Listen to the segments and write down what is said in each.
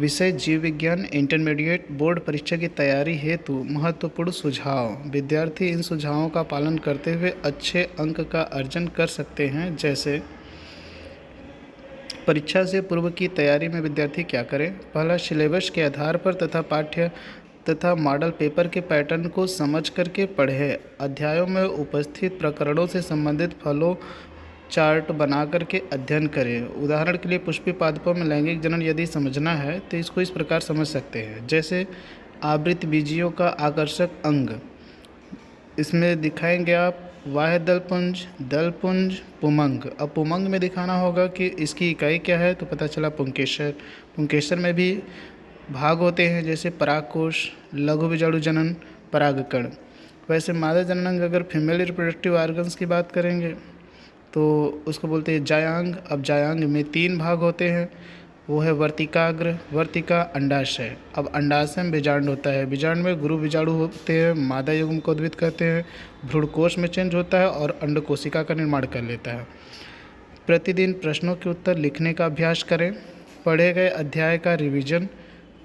विषय जीव विज्ञान इंटरमीडिएट बोर्ड परीक्षा की तैयारी हेतु महत्वपूर्ण सुझाव। विद्यार्थी इन सुझावों का पालन करते हुए अच्छे अंक का अर्जन कर सकते हैं। जैसे परीक्षा से पूर्व की तैयारी में विद्यार्थी क्या करें। पहला, सिलेबस के आधार पर तथा पाठ्य तथा मॉडल पेपर के पैटर्न को समझ करके पढ़ें। अध्यायों में उपस्थित प्रकरणों से संबंधित फलों चार्ट बना करके अध्ययन करें। उदाहरण के लिए पुष्पी पादपों में लैंगिक जनन यदि समझना है तो इसको इस प्रकार समझ सकते हैं। जैसे आवृत बीजियों का आकर्षक अंग, इसमें दिखाएंगे आप वाह्य दलपुंज, दलपुंज, पुमंग। अब पुमंग में दिखाना होगा कि इसकी इकाई क्या है, तो पता चला पुंकेसर। पुंकेसर में भी भाग होते हैं, जैसे परागकोश, लघु बीजाणु जनन, परागकण। वैसे मादा जननांग अगर फीमेल रिप्रोडक्टिव ऑर्गन्स की बात करेंगे तो उसको बोलते हैं जायांग। अब जायांग में 3 भाग होते हैं, वो है वर्तिकाग्र, वर्तिका, अंडाशय। अब अंडाशय में बीजांड होता है, बीजांड में गुरु बीजाणु होते हैं, मादा युग्म को उद्भिद कहते हैं, भ्रूणकोश में चेंज होता है और अंड कोशिका का निर्माण कर लेता है। प्रतिदिन प्रश्नों के उत्तर लिखने का अभ्यास करें। पढ़े गए अध्याय का रिवीजन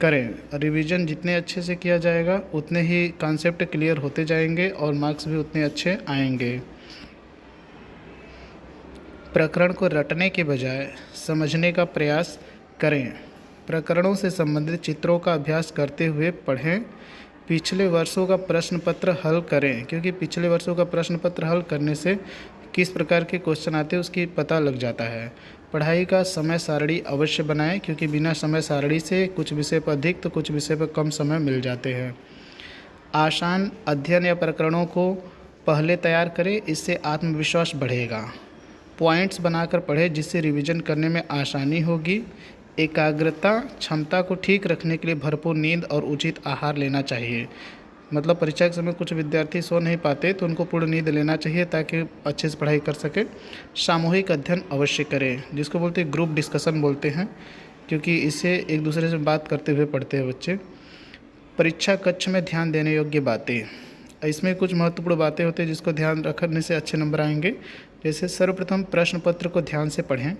करें। रिवीजन जितने अच्छे से किया जाएगा उतने ही कॉन्सेप्ट क्लियर होते जाएंगे और मार्क्स भी उतने अच्छे आएंगे। प्रकरण को रटने के बजाय समझने का प्रयास करें। प्रकरणों से संबंधित चित्रों का अभ्यास करते हुए पढ़ें। पिछले वर्षों का प्रश्न पत्र हल करें, क्योंकि पिछले वर्षों का प्रश्न पत्र हल करने से किस प्रकार के क्वेश्चन आते हैं उसकी पता लग जाता है। पढ़ाई का समय सारणी अवश्य बनाएं, क्योंकि बिना समय सारणी से कुछ विषय पर अधिक तो कुछ विषय पर कम समय मिल जाते हैं। आसान अध्ययन या प्रकरणों को पहले तैयार करें, इससे आत्मविश्वास बढ़ेगा। पॉइंट्स बनाकर पढ़ें, जिससे रिवीजन करने में आसानी होगी। एकाग्रता क्षमता को ठीक रखने के लिए भरपूर नींद और उचित आहार लेना चाहिए। मतलब परीक्षा के समय कुछ विद्यार्थी सो नहीं पाते तो उनको पूर्ण नींद लेना चाहिए ताकि अच्छे से पढ़ाई कर सके। सामूहिक अध्ययन अवश्य करें, जिसको बोलते हैं ग्रुप डिस्कशन बोलते हैं, क्योंकि इससे एक दूसरे से बात करते हुए पढ़ते हैं बच्चे। परीक्षा कक्ष में ध्यान देने योग्य बातें, इसमें कुछ महत्वपूर्ण बातें होती हैं जिसको ध्यान रखने से अच्छे नंबर आएंगे। जैसे सर्वप्रथम प्रश्न पत्र को ध्यान से पढ़ें।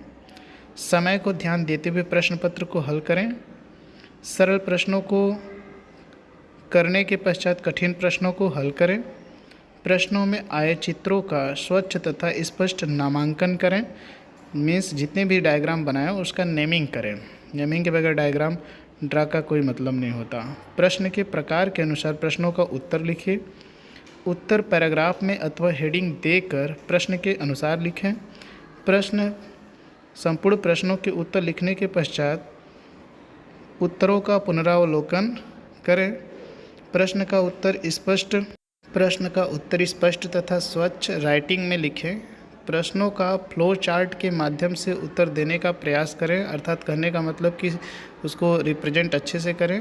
समय को ध्यान देते हुए प्रश्न पत्र को हल करें। सरल प्रश्नों को करने के पश्चात कठिन प्रश्नों को हल करें। प्रश्नों में आए चित्रों का स्वच्छ तथा स्पष्ट नामांकन करें। मीन्स जितने भी डायग्राम बनाए उसका नेमिंग करें। नेमिंग के बगैर डायग्राम ड्रा का कोई मतलब नहीं होता। प्रश्न के प्रकार के अनुसार प्रश्नों का उत्तर लिखिए। उत्तर पैराग्राफ में अथवा हेडिंग देकर प्रश्न के अनुसार लिखें। संपूर्ण प्रश्नों के उत्तर लिखने के पश्चात उत्तरों का पुनरावलोकन करें। प्रश्न का उत्तर स्पष्ट तथा स्वच्छ राइटिंग में लिखें। प्रश्नों का फ्लो चार्ट के माध्यम से उत्तर देने का प्रयास करें, अर्थात कहने का मतलब कि उसको रिप्रेजेंट अच्छे से करें।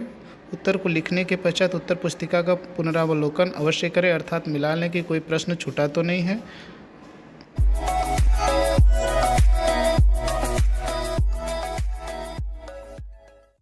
उत्तर को लिखने के पश्चात उत्तर पुस्तिका का पुनरावलोकन अवश्य करें, अर्थात मिला लें कि कोई प्रश्न छूटा तो नहीं है।